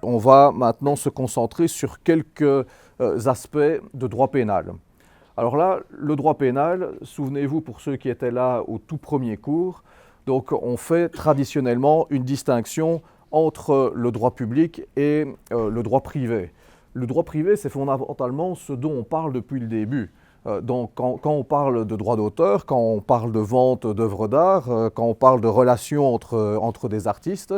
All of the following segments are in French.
On va maintenant se concentrer sur quelques aspects de droit pénal. Alors là, le droit pénal, souvenez-vous pour ceux qui étaient là au tout premier cours, donc on fait traditionnellement une distinction entre le droit public et le droit privé. Le droit privé, c'est fondamentalement ce dont on parle depuis le début. Donc quand on parle de droit d'auteur, quand on parle de vente d'œuvres d'art, quand on parle de relations entre des artistes,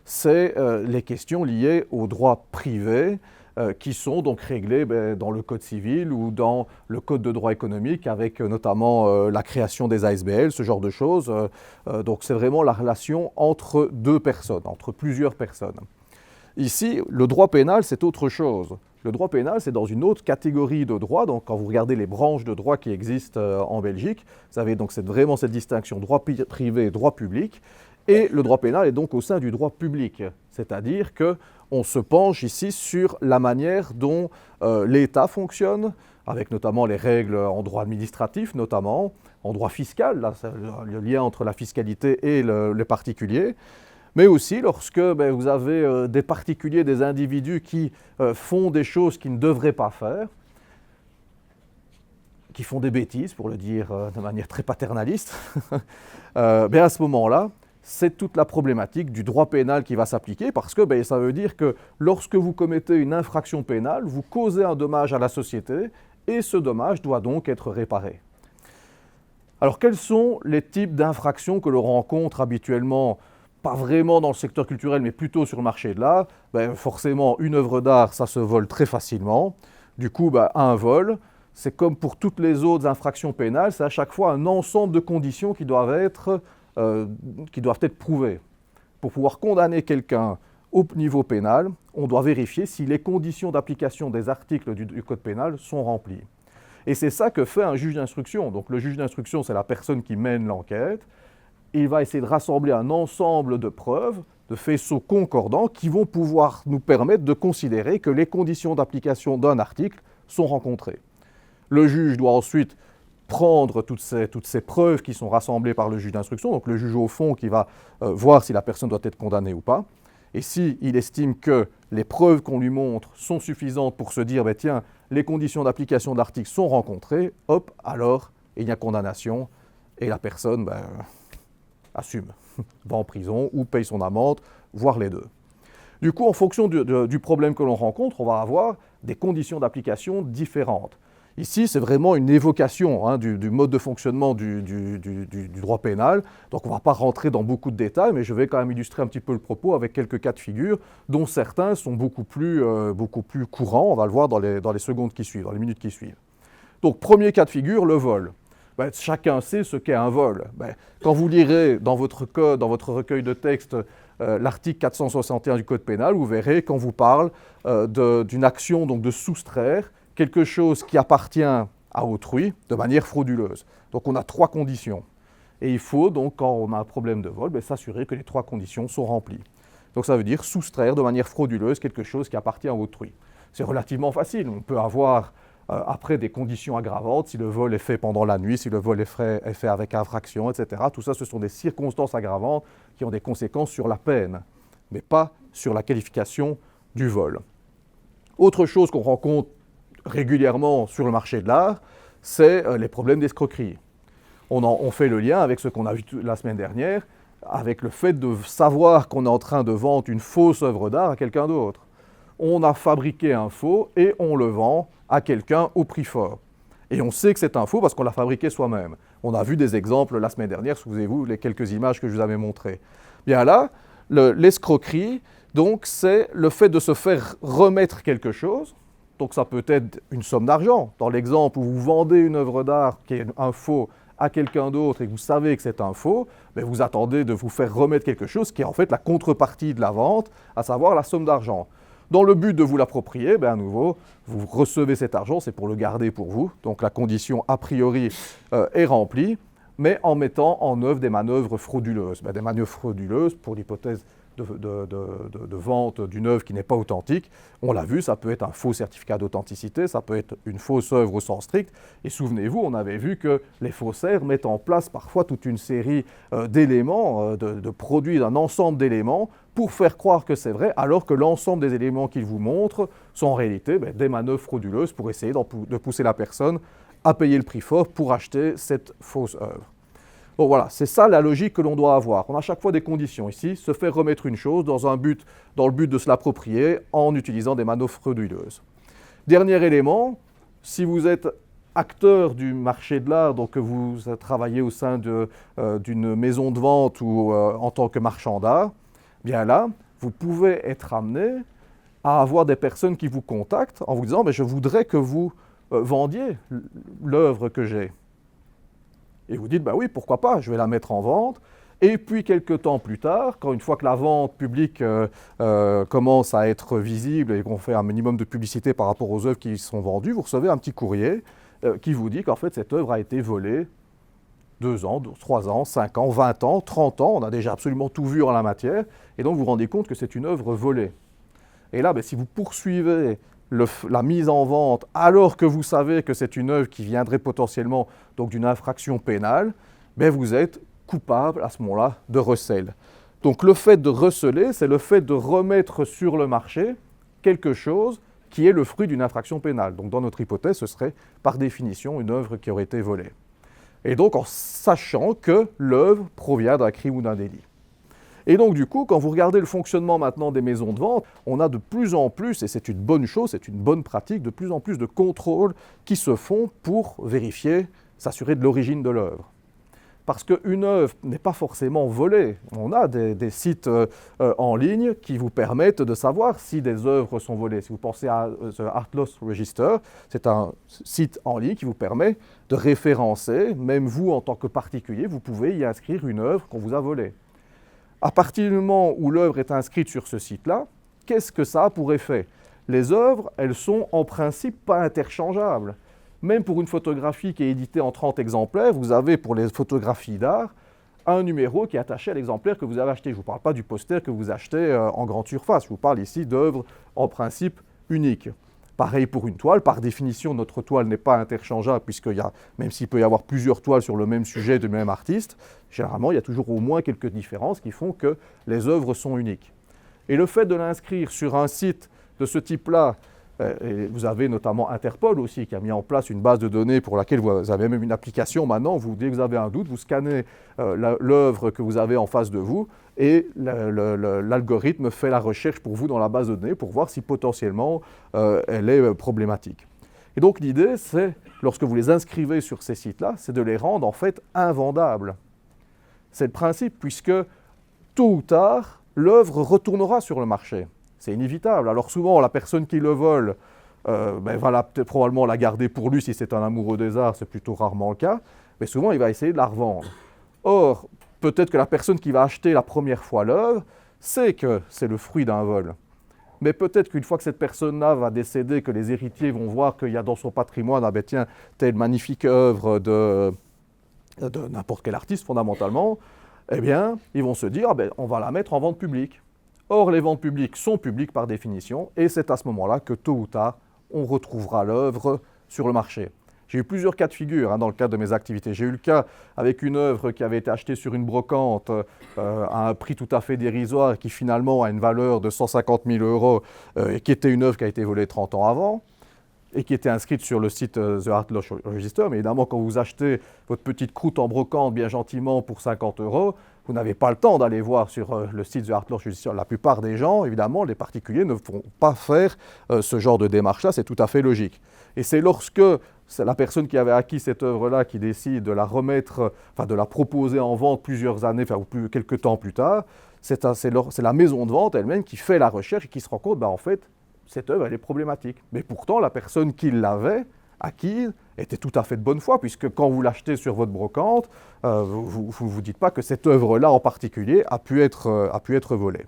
c'est les questions liées au droit privé qui sont donc réglées dans le code civil ou dans le code de droit économique avec notamment la création des ASBL, ce genre de choses. Donc c'est vraiment la relation entre deux personnes, entre plusieurs personnes. Ici, le droit pénal, c'est autre chose. Le droit pénal, c'est dans une autre catégorie de droit. Donc, quand vous regardez les branches de droit qui existent en Belgique, vous avez donc vraiment cette distinction droit privé et droit public. Et le droit pénal est donc au sein du droit public. C'est-à-dire qu'on se penche ici sur la manière dont l'État fonctionne, avec notamment les règles en droit administratif, notamment en droit fiscal, là, c'est le lien entre la fiscalité et les particuliers. Mais aussi lorsque vous avez des particuliers, des individus qui font des choses qu'ils ne devraient pas faire, qui font des bêtises, pour le dire de manière très paternaliste, à ce moment-là, c'est toute la problématique du droit pénal qui va s'appliquer parce que ça veut dire que lorsque vous commettez une infraction pénale, vous causez un dommage à la société et ce dommage doit donc être réparé. Alors quels sont les types d'infractions que l'on rencontre habituellement ? Pas vraiment dans le secteur culturel, mais plutôt sur le marché de l'art, forcément, une œuvre d'art, ça se vole très facilement. Du coup, un vol, c'est comme pour toutes les autres infractions pénales, c'est à chaque fois un ensemble de conditions qui doivent être prouvées. Pour pouvoir condamner quelqu'un au niveau pénal, on doit vérifier si les conditions d'application des articles du Code pénal sont remplies. Et c'est ça que fait un juge d'instruction. Donc le juge d'instruction, c'est la personne qui mène l'enquête. Il va essayer de rassembler un ensemble de preuves, de faisceaux concordants qui vont pouvoir nous permettre de considérer que les conditions d'application d'un article sont rencontrées. Le juge doit ensuite prendre toutes ces preuves qui sont rassemblées par le juge d'instruction, donc le juge au fond qui va voir si la personne doit être condamnée ou pas. Et s'il estime que les preuves qu'on lui montre sont suffisantes pour se dire « tiens, les conditions d'application de l'article sont rencontrées », hop, alors il y a condamnation et la personne assume, va en prison ou paye son amende, voire les deux. Du coup, en fonction du problème que l'on rencontre, on va avoir des conditions d'application différentes. Ici, c'est vraiment une évocation du mode de fonctionnement du droit pénal. Donc, on ne va pas rentrer dans beaucoup de détails, mais je vais quand même illustrer un petit peu le propos avec quelques cas de figure, dont certains sont beaucoup plus courants. On va le voir dans les secondes qui suivent, dans les minutes qui suivent. Donc, premier cas de figure, le vol. Chacun sait ce qu'est un vol. Quand vous lirez dans votre code, dans votre recueil de texte, l'article 461 du Code pénal, vous verrez qu'on vous parle d'une action donc, de soustraire quelque chose qui appartient à autrui de manière frauduleuse. Donc on a trois conditions. Et il faut donc, quand on a un problème de vol, s'assurer que les trois conditions sont remplies. Donc ça veut dire soustraire de manière frauduleuse quelque chose qui appartient à autrui. C'est relativement facile. On peut avoir après des conditions aggravantes, si le vol est fait pendant la nuit, si le vol est fait avec infraction, etc. Tout ça, ce sont des circonstances aggravantes qui ont des conséquences sur la peine, mais pas sur la qualification du vol. Autre chose qu'on rencontre régulièrement sur le marché de l'art, c'est les problèmes d'escroquerie. On fait le lien avec ce qu'on a vu la semaine dernière, avec le fait de savoir qu'on est en train de vendre une fausse œuvre d'art à quelqu'un d'autre. On a fabriqué un faux et on le vend à quelqu'un au prix fort. Et on sait que c'est un faux parce qu'on l'a fabriqué soi-même. On a vu des exemples la semaine dernière, souvenez-vous, les quelques images que je vous avais montrées. Bien là, l'escroquerie, donc, c'est le fait de se faire remettre quelque chose. Donc ça peut être une somme d'argent. Dans l'exemple où vous vendez une œuvre d'art qui est un faux à quelqu'un d'autre et que vous savez que c'est un faux, vous attendez de vous faire remettre quelque chose qui est en fait la contrepartie de la vente, à savoir la somme d'argent. Dans le but de vous l'approprier, à nouveau, vous recevez cet argent, c'est pour le garder pour vous. Donc la condition a priori est remplie, mais en mettant en œuvre des manœuvres frauduleuses. Des manœuvres frauduleuses, pour l'hypothèse de vente d'une œuvre qui n'est pas authentique. On l'a vu, ça peut être un faux certificat d'authenticité, ça peut être une fausse œuvre au sens strict. Et souvenez-vous, on avait vu que les faussaires mettent en place parfois toute une série d'éléments, de produits, d'un ensemble d'éléments pour faire croire que c'est vrai, alors que l'ensemble des éléments qu'ils vous montrent sont en réalité des manœuvres frauduleuses pour essayer de pousser la personne à payer le prix fort pour acheter cette fausse œuvre. Bon voilà, c'est ça la logique que l'on doit avoir. On a à chaque fois des conditions ici, se faire remettre une chose dans le but de se l'approprier en utilisant des manœuvres frauduleuses. Dernier élément, si vous êtes acteur du marché de l'art, donc que vous travaillez au sein d'une maison de vente ou en tant que marchand d'art, bien là, vous pouvez être amené à avoir des personnes qui vous contactent en vous disant « je voudrais que vous vendiez l'œuvre que j'ai ». Et vous dites, oui, pourquoi pas, je vais la mettre en vente. Et puis, quelques temps plus tard, quand une fois que la vente publique commence à être visible et qu'on fait un minimum de publicité par rapport aux œuvres qui sont vendues, vous recevez un petit courrier qui vous dit qu'en fait, cette œuvre a été volée 2 ans, 3 ans, 5 ans, 20 ans, 30 ans. On a déjà absolument tout vu en la matière. Et donc, vous vous rendez compte que c'est une œuvre volée. Et là, si vous poursuivez la mise en vente, alors que vous savez que c'est une œuvre qui viendrait potentiellement d'une infraction pénale, vous êtes coupable à ce moment-là de recel. Donc le fait de receler, c'est le fait de remettre sur le marché quelque chose qui est le fruit d'une infraction pénale. Donc dans notre hypothèse, ce serait par définition une œuvre qui aurait été volée. Et donc en sachant que l'œuvre provient d'un crime ou d'un délit. Et donc du coup, quand vous regardez le fonctionnement maintenant des maisons de vente, on a de plus en plus, et c'est une bonne chose, c'est une bonne pratique, de plus en plus de contrôles qui se font pour vérifier, s'assurer de l'origine de l'œuvre. Parce qu'une œuvre n'est pas forcément volée. On a des sites en ligne qui vous permettent de savoir si des œuvres sont volées. Si vous pensez à The Art Loss Register, c'est un site en ligne qui vous permet de référencer, même vous en tant que particulier, vous pouvez y inscrire une œuvre qu'on vous a volée. À partir du moment où l'œuvre est inscrite sur ce site-là, qu'est-ce que ça a pour effet? Les œuvres, elles sont en principe pas interchangeables. Même pour une photographie qui est éditée en 30 exemplaires, vous avez pour les photographies d'art un numéro qui est attaché à l'exemplaire que vous avez acheté. Je ne vous parle pas du poster que vous achetez en grande surface, je vous parle ici d'œuvres en principe uniques. Pareil pour une toile, par définition, notre toile n'est pas interchangeable, même s'il peut y avoir plusieurs toiles sur le même sujet du même artiste, généralement, il y a toujours au moins quelques différences qui font que les œuvres sont uniques. Et le fait de l'inscrire sur un site de ce type-là, et vous avez notamment Interpol aussi qui a mis en place une base de données pour laquelle vous avez même une application maintenant. Dès que vous avez un doute, vous scannez l'œuvre que vous avez en face de vous et l'algorithme fait la recherche pour vous dans la base de données pour voir si potentiellement elle est problématique. Et donc l'idée, c'est, lorsque vous les inscrivez sur ces sites-là, c'est de les rendre en fait invendables. C'est le principe, puisque tôt ou tard, l'œuvre retournera sur le marché. C'est inévitable. Alors souvent, la personne qui le vole va probablement la garder pour lui si c'est un amoureux des arts, c'est plutôt rarement le cas, mais souvent il va essayer de la revendre. Or, peut-être que la personne qui va acheter la première fois l'œuvre sait que c'est le fruit d'un vol. Mais peut-être qu'une fois que cette personne-là va décéder, que les héritiers vont voir qu'il y a dans son patrimoine, telle magnifique œuvre de n'importe quel artiste fondamentalement, ils vont se dire, on va la mettre en vente publique. Or, les ventes publiques sont publiques par définition, et c'est à ce moment-là que tôt ou tard, on retrouvera l'œuvre sur le marché. J'ai eu plusieurs cas de figure dans le cadre de mes activités. J'ai eu le cas avec une œuvre qui avait été achetée sur une brocante à un prix tout à fait dérisoire, qui finalement a une valeur de 150 000 €, et qui était une œuvre qui a été volée 30 ans avant, et qui était inscrite sur le site The Art Loss Register. Mais évidemment, quand vous achetez votre petite croûte en brocante bien gentiment pour 50 €, vous n'avez pas le temps d'aller voir sur le site The Art Loss Register. La plupart des gens, évidemment, les particuliers, ne vont pas faire ce genre de démarche-là, c'est tout à fait logique. Et c'est lorsque c'est la personne qui avait acquis cette œuvre-là qui décide de la remettre, de la proposer en vente plusieurs années, ou quelques temps plus tard, c'est la maison de vente elle-même qui fait la recherche et qui se rend compte, en fait, cette œuvre, elle est problématique. Mais pourtant, la personne qui l'avait acquise était tout à fait de bonne foi, puisque quand vous l'achetez sur votre brocante, vous ne vous dites pas que cette œuvre-là en particulier a pu être volée.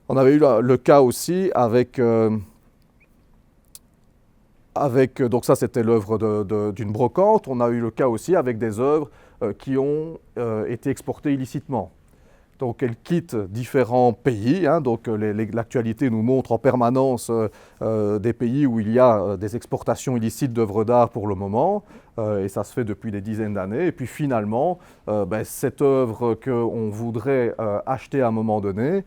On avait eu le cas aussi avec donc ça c'était l'œuvre d'une brocante, on a eu le cas aussi avec des œuvres qui ont été exportées illicitement. Donc elle quitte différents pays, hein, donc l'actualité nous montre en permanence des pays où il y a des exportations illicites d'œuvres d'art pour le moment, et ça se fait depuis des dizaines d'années. Et puis finalement, cette œuvre qu'on voudrait acheter à un moment donné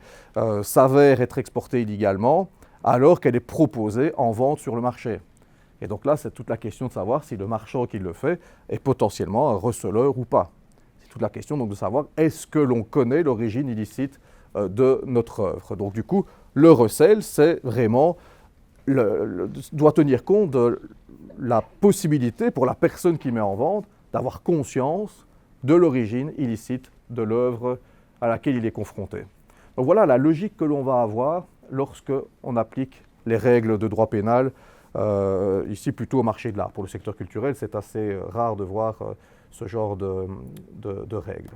s'avère être exportée illégalement alors qu'elle est proposée en vente sur le marché. Et donc là, c'est toute la question de savoir si le marchand qui le fait est potentiellement un receleur ou pas. C'est toute la question donc de savoir est-ce que l'on connaît l'origine illicite de notre œuvre. Donc du coup, le recel, c'est vraiment, doit tenir compte de la possibilité pour la personne qui met en vente d'avoir conscience de l'origine illicite de l'œuvre à laquelle il est confronté. Donc voilà la logique que l'on va avoir lorsque on applique les règles de droit pénal, ici plutôt au marché de l'art. Pour le secteur culturel, c'est assez rare de voir ce genre de règles.